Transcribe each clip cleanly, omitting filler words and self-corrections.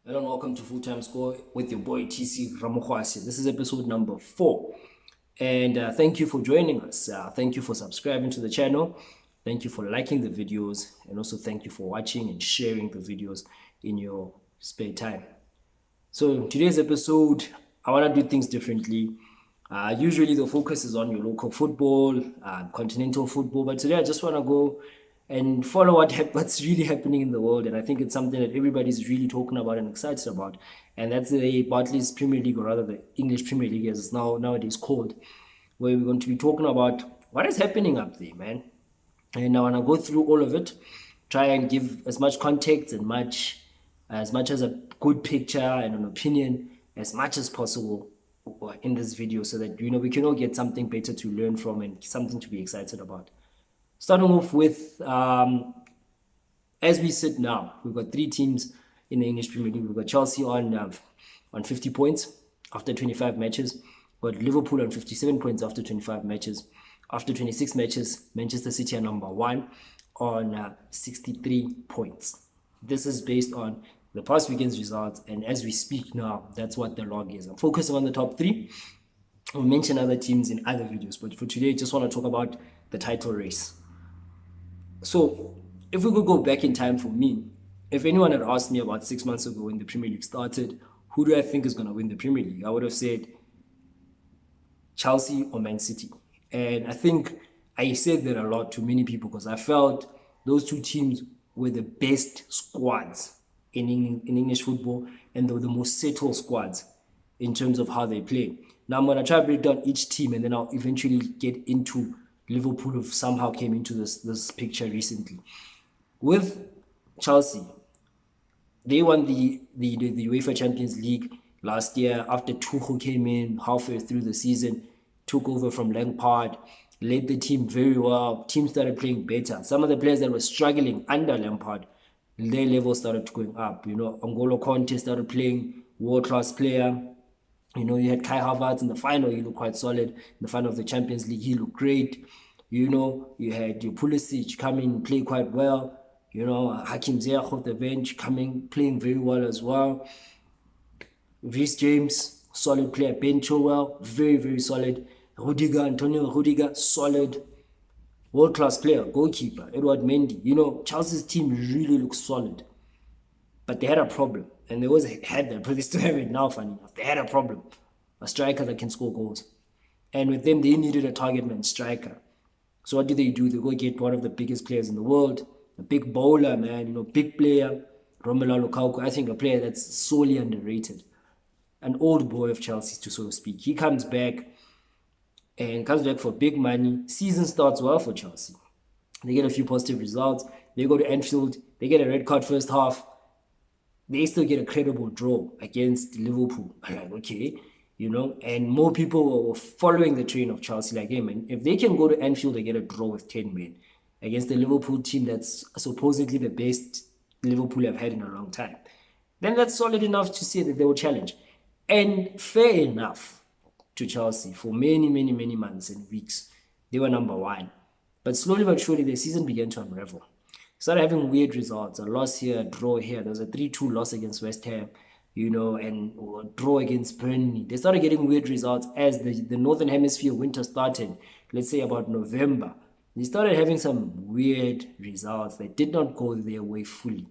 Hello and welcome to Full Time Score with your boy TC Ramokwasi. This is episode number 4. And thank you for joining us. Thank you for subscribing to the channel. Thank you for liking the videos. And also thank you for watching and sharing the videos in your spare time. So, in today's episode, I want to do things differently. Usually, the focus is on your local football, continental football, but today I just want to go and follow what's really happening in the world. And I think it's something that everybody's really talking about and excited about. And that's the Barclays Premier League, or rather the English Premier League, as it's nowadays called, where we're going to be talking about what is happening up there, man. And I want to go through all of it, try and give as much context and as much as a good picture and an opinion as much as possible in this video, so that we can all get something better to learn from and something to be excited about. Starting off with, as we sit now, we've got 3 teams in the English Premier League. We've got Chelsea on 50 points after 25 matches. We've got Liverpool on 57 points after 25 matches. After 26 matches, Manchester City are number 1 on 63 points. This is based on the past weekend's results, and as we speak now, that's what the log is. I'm focusing on the top 3. We'll mention other teams in other videos, but for today, I just want to talk about the title race. So, if we could go back in time for me, if anyone had asked me about 6 months ago when the Premier League started, who do I think is going to win the Premier League? I would have said Chelsea or Man City. And I think I said that a lot to many people because I felt those 2 teams were the best squads in English football, and they were the most settled squads in terms of how they play. Now I'm going to try to break down each team, and then I'll eventually get into Liverpool, who somehow came into this picture recently. With Chelsea, they won the UEFA Champions League last year after Tuchel came in halfway through the season, took over from Lampard, led the team very well. Team started playing better. Some of the players that were struggling under Lampard, their level started going up. N'Golo Conte started playing world-class player. You had Kai Havertz in the final. He looked quite solid. In the final of the Champions League, he looked great. You had your Pulisic coming, play quite well. Hakim Ziyech off the bench, playing very well as well. Reece James, solid player. Ben Chilwell, very, very solid. Antonio Rudiger, solid. World-class player, goalkeeper, Edward Mendy. Chelsea's team really looks solid. But they had a problem. And they always had that, but they still have it now, funny enough. They had a problem. A striker that can score goals. And with them, they needed a target man striker. So what do? They go get one of the biggest players in the world, a big bowler, man, big player, Romelu Lukaku. I think a player that's sorely underrated. An old boy of Chelsea, to so to speak. He comes back for big money. Season starts well for Chelsea. They get a few positive results. They go to Anfield. They get a red card first half. They still get a credible draw against Liverpool. I'm like, okay, and more people were following the train of Chelsea. Like, hey, man, if they can go to Anfield and get a draw with 10 men against the Liverpool team that's supposedly the best Liverpool have had in a long time, then that's solid enough to say that they will challenge. And fair enough to Chelsea, for many, many, many months and weeks, they were number 1. But slowly but surely, their season began to unravel. Started having weird results, a loss here, a draw here. There was a 3-2 loss against West Ham, and a draw against Burnley. They started getting weird results as the Northern Hemisphere winter started, let's say about November. They started having some weird results that did not go their way fully.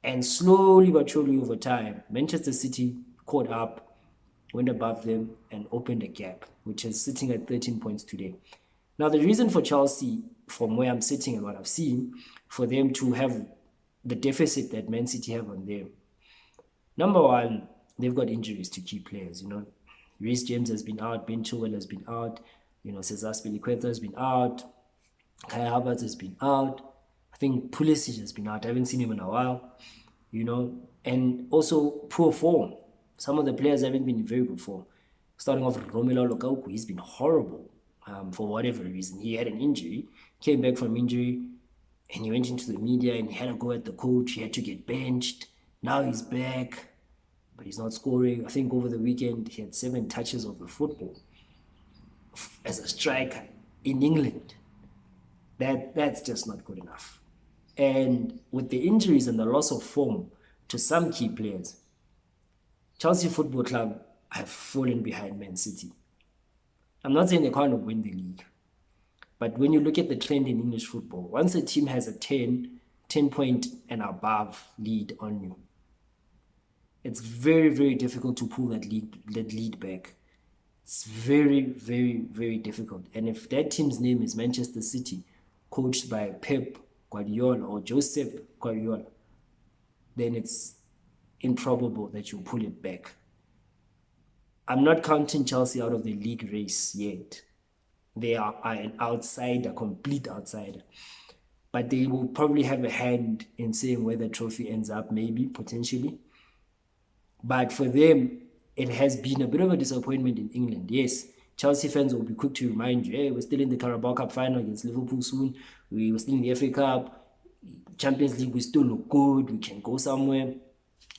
And slowly but surely over time, Manchester City caught up, went above them, and opened a gap, which is sitting at 13 points today. Now, the reason for Chelsea, from where I'm sitting and what I've seen, for them to have the deficit that Man City have on them, number 1, they've got injuries to key players. Reece James has been out, Ben Chilwell has been out, Cesar Azpilicueta has been out, Kai Havertz has been out. I think Pulisic has been out. I haven't seen him in a while, and also poor form. Some of the players haven't been in very good form. Starting off with Romelu Lukaku, he's been horrible. For whatever reason. He had an injury, came back from injury, and he went into the media and he had to go at the coach. He had to get benched. Now he's back, but he's not scoring. I think over the weekend he had 7 touches of the football as a striker in England. That's just not good enough. And with the injuries and the loss of form to some key players, Chelsea Football Club have fallen behind Man City. I'm not saying they can't win the league, but when you look at the trend in English football, once a team has a 10 point and above lead on you, it's very, very difficult to pull that lead back. It's very, very, very difficult. And if that team's name is Manchester City, coached by Pep Guardiola or Josep Guardiola, then it's improbable that you pull it back. I'm not counting Chelsea out of the league race yet. They are an outsider, complete outsider. But they will probably have a hand in saying where the trophy ends up, maybe, potentially. But for them, it has been a bit of a disappointment in England. Yes, Chelsea fans will be quick to remind you, hey, we're still in the Carabao Cup final against Liverpool soon. We were still in the FA Cup. Champions League, we still look good. We can go somewhere.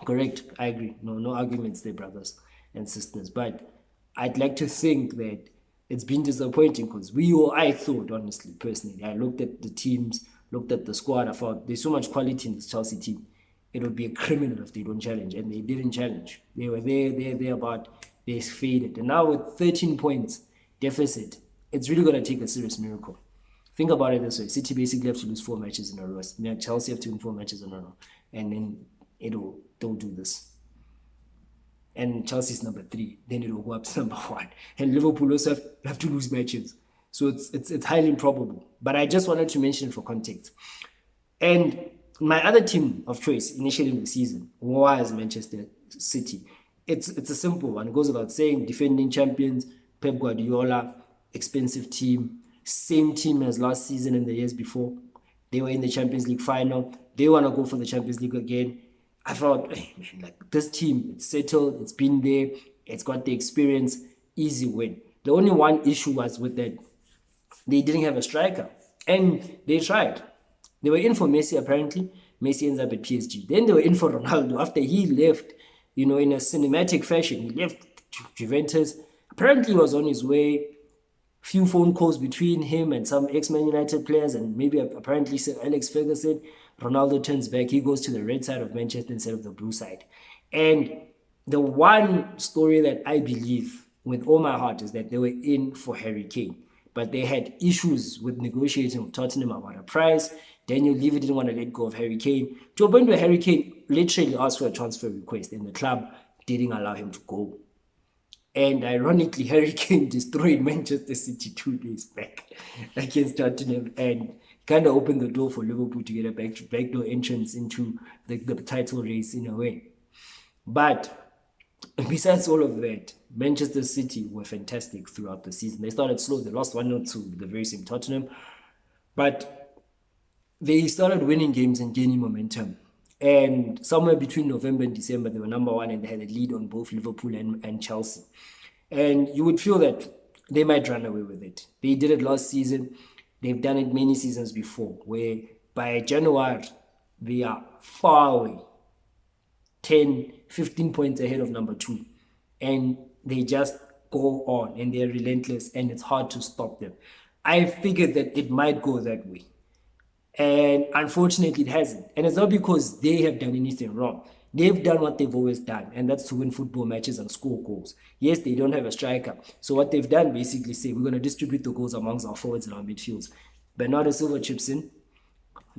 Correct, I agree. No arguments there, brothers and sisters. But I'd like to think that it's been disappointing because I thought, honestly, personally, I looked at the teams, looked at the squad, I thought there's so much quality in this Chelsea team. It would be a criminal if they don't challenge, and they didn't challenge. They were there, but they faded. And now with 13 points deficit, it's really going to take a serious miracle. Think about it this way. City basically have to lose 4 matches in a row. Chelsea have to win 4 matches in a row. And then they'll do this. And Chelsea's number 3. Then it'll go up to number 1. And Liverpool also have to lose matches. So it's highly improbable. But I just wanted to mention it for context. And my other team of choice initially in the season was Manchester City. It's a simple one. It goes without saying, defending champions, Pep Guardiola, expensive team, same team as last season and the years before. They were in the Champions League final. They want to go for the Champions League again. I thought, hey, man, like this team, it's settled, it's been there, it's got the experience, easy win. The only one issue was with that they didn't have a striker, and they tried. They were in for Messi, apparently. Messi ends up at PSG. Then they were in for Ronaldo after he left, in a cinematic fashion. He left Juventus. Apparently, he was on his way. Few phone calls between him and some ex-Man United players, and maybe apparently Sir Alex Ferguson. Ronaldo turns back. He goes to the red side of Manchester instead of the blue side. And the one story that I believe with all my heart is that they were in for Harry Kane. But they had issues with negotiating with Tottenham about a price. Daniel Levy didn't want to let go of Harry Kane, to a point where Harry Kane literally asked for a transfer request and the club didn't allow him to go. And ironically, Harry Kane destroyed Manchester City 2 days back against Tottenham and kind of opened the door for Liverpool to get a backdoor entrance into the title race in a way. But besides all of that, Manchester City were fantastic throughout the season. They started slow. They lost 1-0 to the very same Tottenham. But they started winning games and gaining momentum. And somewhere between November and December, they were number 1 and they had a lead on both Liverpool and Chelsea. And you would feel that they might run away with it. They did it last season. They've done it many seasons before, where by January, they are far away, 10, 15 points ahead of number 2. And they just go on and they're relentless and it's hard to stop them. I figured that it might go that way. And unfortunately, it hasn't. And it's not because they have done anything wrong. They've done what they've always done, and that's to win football matches and score goals. Yes, they don't have a striker. So what they've done basically say, we're going to distribute the goals amongst our forwards and our midfields. Bernardo Silva chips in.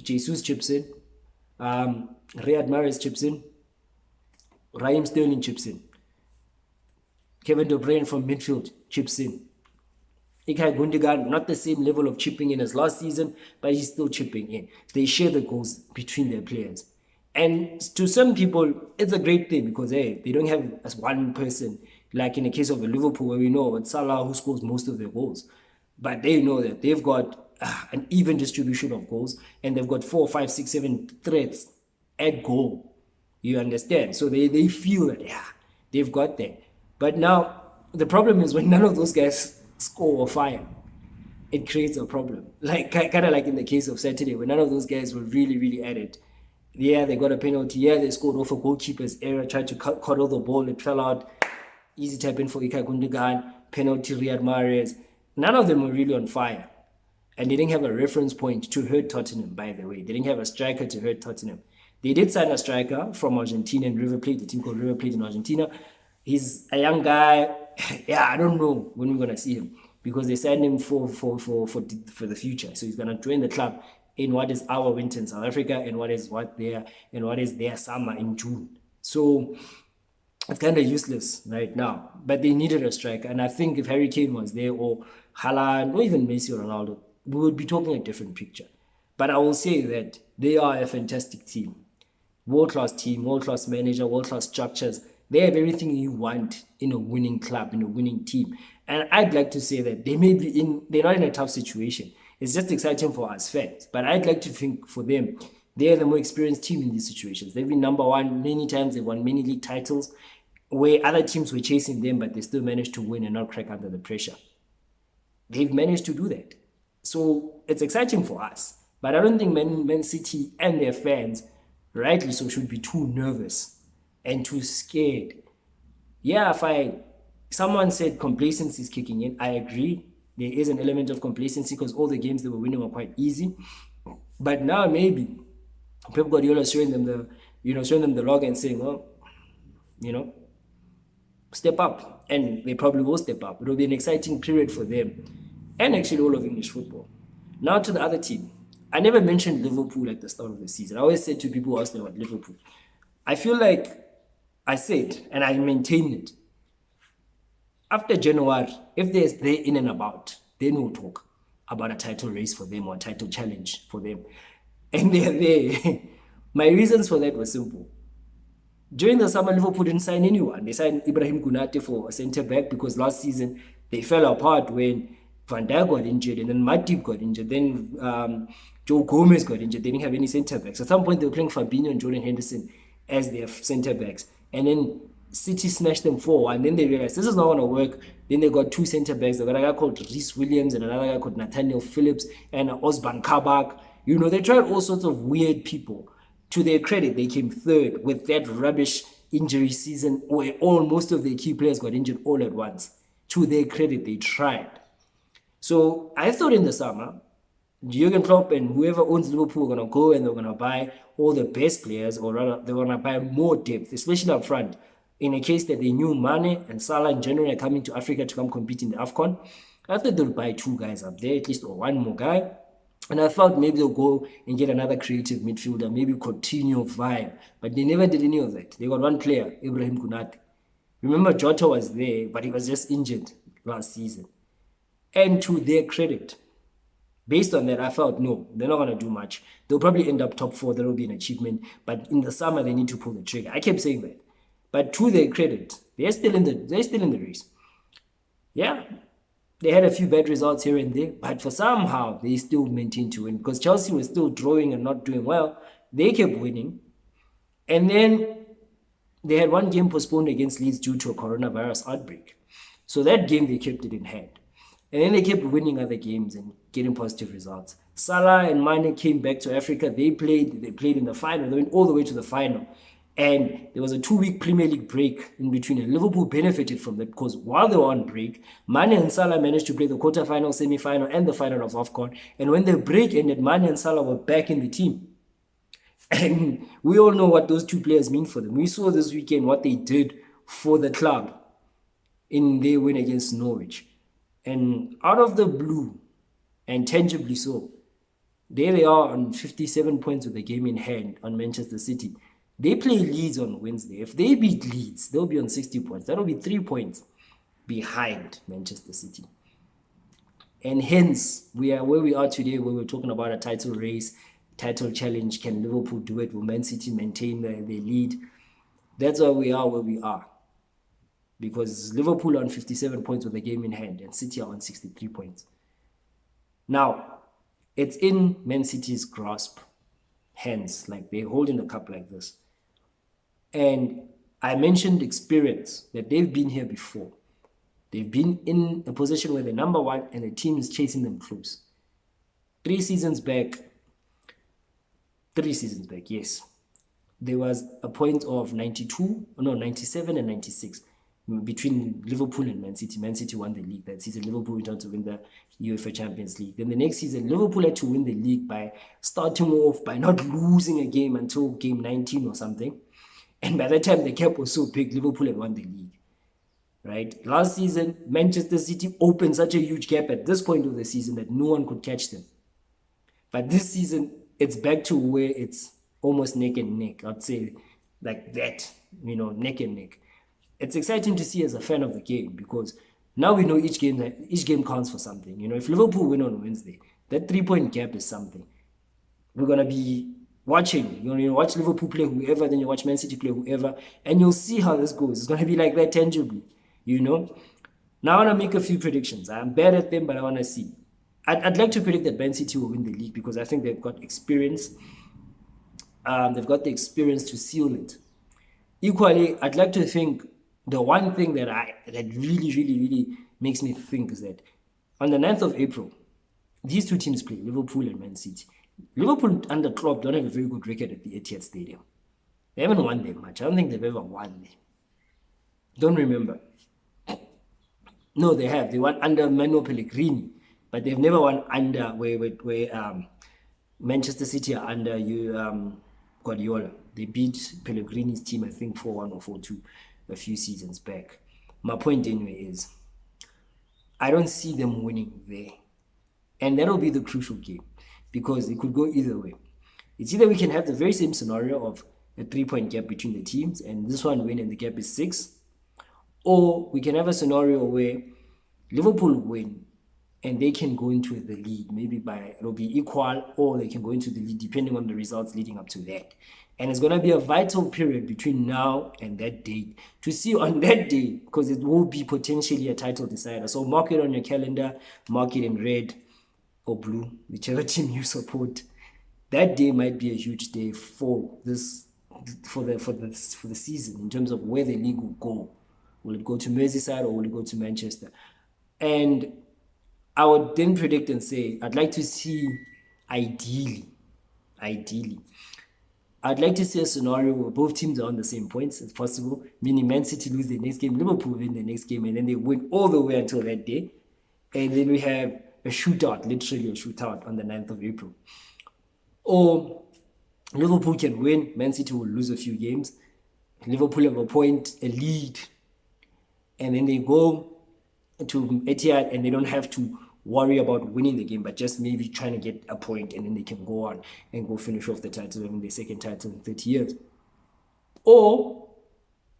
Jesus chips in. Riyad Mahrez chips in. Raheem Sterling chips in. Kevin De Bruyne from midfield chips in. Ilkay Gundogan, not the same level of chipping in as last season, but he's still chipping in. They share the goals between their players. And to some people, it's a great thing because, hey, they don't have as one person, like in the case of Liverpool, where we know it's Salah who scores most of their goals. But they know that they've got an even distribution of goals, and they've got 4, 5, 6, 7 threats at goal. You understand? So they feel that, they've got that. But now, the problem is when none of those guys score or fire, it creates a problem. Like kind of like in the case of Saturday, when none of those guys were really, really at it. Yeah, they got a penalty. Yeah, they scored off a goalkeeper's error, tried to cuddle the ball, it fell out. Easy tap in for Ilkay Gundogan, penalty Riyad Mahrez. None of them were really on fire. And they didn't have a reference point to hurt Tottenham, by the way. They didn't have a striker to hurt Tottenham. They did sign a striker from Argentina and River Plate, the team called River Plate in Argentina. He's a young guy. Yeah, I don't know when we're gonna see him because they signed him for the future. So he's gonna join the club in what is our winter in South Africa and what is their summer in June. So it's kind of useless right now. But they needed a striker, and I think if Harry Kane was there or Haaland or even Messi or Ronaldo, we would be talking a different picture. But I will say that they are a fantastic team. World-class team, world-class manager, world-class structures. They have everything you want in a winning club, in a winning team. And I'd like to say that they're not in a tough situation. It's just exciting for us fans. But I'd like to think for them, they're the more experienced team in these situations. They've been number one many times. They've won many league titles where other teams were chasing them, but they still managed to win and not crack under the pressure. They've managed to do that. So it's exciting for us. But I don't think Man City and their fans, rightly so, should be too nervous and too scared. Yeah, someone said complacency is kicking in. I agree. There is an element of complacency because all the games they were winning were quite easy. But now maybe Pep Guardiola is showing them the log and saying, well, step up. And they probably will step up. It will be an exciting period for them and actually all of English football. Now to the other team. I never mentioned Liverpool at the start of the season. I always said to people who ask me about Liverpool, I feel like I said, and I maintain it, after January, if they're in and about, then we'll talk about a title race for them or a title challenge for them. And they're there. My reasons for that were simple. During the summer, Liverpool didn't sign anyone. They signed Ibrahim Konate for a centre-back because last season they fell apart when Van Dijk got injured and then Matip got injured. Then Joe Gomez got injured. They didn't have any centre-backs. At some point, they were playing Fabinho and Jordan Henderson as their centre-backs. And then City smashed them 4, and then they realized this is not going to work. Then they got 2 centre-backs. They got a guy called Rhys Williams and another guy called Nathaniel Phillips and Osman Kabak. They tried all sorts of weird people. To their credit, they came third with that rubbish injury season where most of their key players got injured all at once. To their credit, they tried. So I thought in the summer, Jurgen Klopp and whoever owns Liverpool are going to go and they're going to buy all the best players, or rather, they're going to buy more depth, especially up front. In a case that they knew Mane and Salah in January are coming to Africa to come compete in the AFCON, I thought they'll buy 2 guys up there, at least, or 1 more guy. And I thought maybe they'll go and get another creative midfielder, maybe Coutinho vibe. But they never did any of that. They got 1 player, Ibrahim Konate. Remember, Jota was there, but he was just injured last season. And to their credit, based on that, I felt, no, they're not going to do much. They'll probably end up top 4. That will be an achievement. But in the summer, they need to pull the trigger. I kept saying that. But to their credit, they're still in the race. Yeah, they had a few bad results here and there, but for somehow they still maintained to win because Chelsea was still drawing and not doing well. They kept winning. And then they had 1 game postponed against Leeds due to a coronavirus outbreak. So that game, they kept it in hand. And then they kept winning other games and getting positive results. Salah and Mane came back to Africa. They played in the final. They went all the way to the final. And there was a 2-week Premier League break in between, and Liverpool benefited from that because while they were on break, Mane and Salah managed to play the quarterfinal, semi-final, and the final of AFCON. And when the break ended, Mane and Salah were back in the team. And we all know what those 2 players mean for them. We saw this weekend what they did for the club in their win against Norwich. And out of the blue, and tangibly so, there they are on 57 points with the game in hand on Manchester City. They play Leeds on Wednesday. If they beat Leeds, they'll be on 60 points. That'll be 3 points behind Manchester City. And hence, we are where we are today, where we're talking about a title race, title challenge. Can Liverpool do it? Will Man City maintain their lead? That's why we are where we are. Because Liverpool are on 57 points with the game in hand, and City are on 63 points. Now, it's in Man City's grasp. Hence, like they're holding the cup like this. And I mentioned experience, that they've been here before. They've been in a position where they're number 1 and the team is chasing them close. 3 seasons back, yes, there was a point of 97 and 96. between Liverpool and Man City. Man City won the league that season. Liverpool went on to win the UEFA Champions League. Then the next season, Liverpool had to win the league by starting off by not losing a game until game 19 or something. And by that time, the gap was so big, Liverpool had won the league. Right? Last season, Manchester City opened such a huge gap at this point of the season that no one could catch them. But this season, it's back to where it's almost neck and neck. I'd say like that, neck and neck. It's exciting to see as a fan of the game because now we know each game counts for something. If Liverpool win on Wednesday, that 3-point gap is something. We're gonna be watching. You watch Liverpool play whoever, then you watch Man City play whoever, and you'll see how this goes. It's gonna be like that tangibly. Now I want to make a few predictions. I'm bad at them, but I want to see. I'd like to predict that Man City will win the league because I think they've got experience. They've got the experience to seal it. Equally, I'd like to think the one thing that really, really, really makes me think is that on the 9th of April, these two teams play, Liverpool and Man City. Liverpool under Klopp don't have a very good record at the Etihad Stadium. They haven't won that much. I don't think they've ever won there. Don't remember. No, they have. They won under Manuel Pellegrini, but they've never won under where Manchester City are under Guardiola. They beat Pellegrini's team, I think, 4-1 or 4-2 a few seasons back. My point anyway is, I don't see them winning there. And that'll be the crucial game because it could go either way. It's either we can have the very same scenario of a 3-point gap between the teams and this one win and the gap is 6, or we can have a scenario where Liverpool win and they can go into the lead, maybe it'll be equal, or they can go into the lead depending on the results leading up to that. And it's going to be a vital period between now and that date to see on that day, because it will be potentially a title decider. So mark it on your calendar, mark it in red or blue, whichever team you support. That day might be a huge day for the season in terms of where the league will go. Will it go to Merseyside or will it go to Manchester? And I would then predict and say, I'd like to see, ideally, I'd like to see a scenario where both teams are on the same points as possible, meaning Man City lose their next game, Liverpool win their next game, and then they win all the way until that day. And then we have a shootout, literally a shootout on the 9th of April. Or Liverpool can win, Man City will lose a few games, Liverpool have a lead, and then they go to Etihad and they don't have to worry about winning the game, but just maybe trying to get a point, and then they can go on and go finish off the title and win their second title in 30 years. Or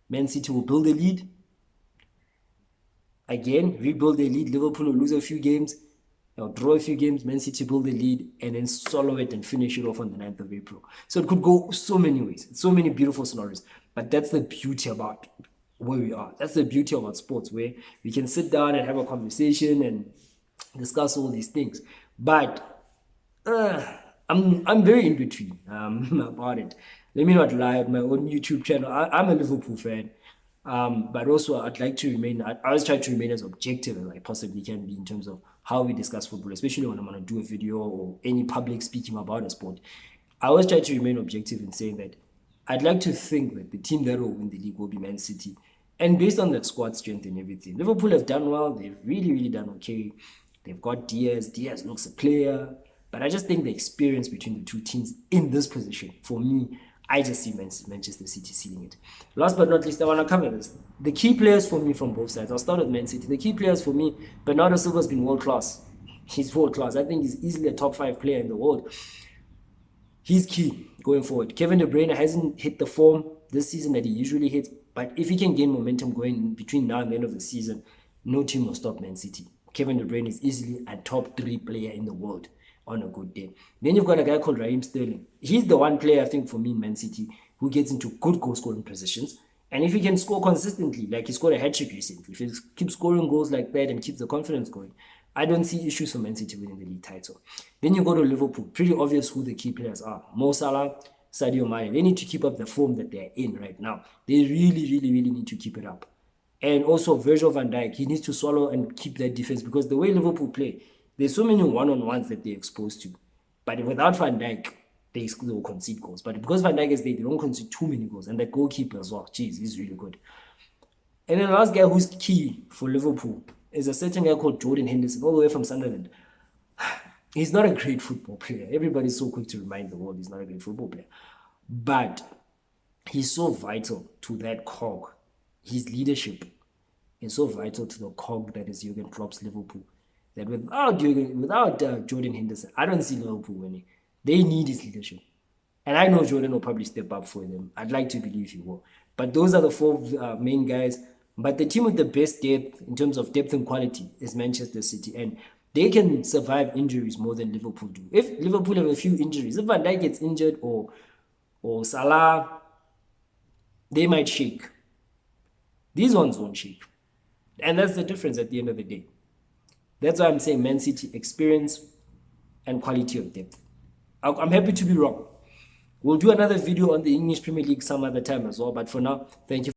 Man City will build a lead, again, rebuild their lead, Liverpool will lose a few games, they'll draw a few games, Man City build a lead, and then swallow it and finish it off on the 9th of April. So it could go so many ways, so many beautiful scenarios, but that's the beauty about where we are. That's the beauty about sports, where we can sit down and have a conversation and discuss all these things. But I'm very in between about it. Let me not lie. On my own YouTube channel, I'm a Liverpool fan, but also I'd like to remain. I always try to remain as objective as I possibly can be in terms of how we discuss football, especially when I'm going to do a video or any public speaking about a sport. I always try to remain objective in saying that I'd like to think that the team that will win the league will be Man City. And based on the squad strength and everything, Liverpool have done well. They've really, really done okay. They've got Diaz. Diaz looks a player. But I just think the experience between the two teams in this position, for me, I just see Manchester City sealing it. Last but not least, I want to cover this. The key players for me from both sides. I'll start with Man City. The key players for me, Bernardo Silva's been world-class. He's world-class. I think he's easily a top 5 player in the world. He's key going forward. Kevin De Bruyne hasn't hit the form this season that he usually hits. But if he can gain momentum going between now and the end of the season, no team will stop Man City. Kevin De Bruyne is easily a top 3 player in the world on a good day. Then you've got a guy called Raheem Sterling. He's the one player, I think, for me in Man City who gets into good goal-scoring positions. And if he can score consistently, like he scored a hat-trick recently, if he keeps scoring goals like that and keeps the confidence going, I don't see issues for Man City winning the league title. Then you go to Liverpool. Pretty obvious who the key players are. Mo Salah, Sadio Mane. They need to keep up the form that they're in right now. They really, really, really need to keep it up. And also Virgil van Dijk, he needs to swallow and keep that defense, because the way Liverpool play, there's so many one-on-ones that they're exposed to. But without Van Dijk, they will concede goals. But because Van Dijk is there, they don't concede too many goals. And that goalkeeper as well, geez, he's really good. And then the last guy who's key for Liverpool is a certain guy called Jordan Henderson, all the way from Sunderland. He's not a great football player. Everybody's so quick to remind the world he's not a great football player. But he's so vital to that cog. His leadership is so vital to the cog that is Jurgen Klopp's Liverpool. That without Jordan Henderson, I don't see Liverpool winning. They need his leadership. And I know Jordan will probably step up for them. I'd like to believe he will. But those are the four main guys. But the team with the best depth in terms of depth and quality is Manchester City. And they can survive injuries more than Liverpool do. If Liverpool have a few injuries, if Van Dijk gets injured or Salah, they might shake. These ones won't shake. And that's the difference at the end of the day. That's why I'm saying Man City experience and quality of depth. I'm happy to be wrong. We'll do another video on the English Premier League some other time as well. But for now, thank you.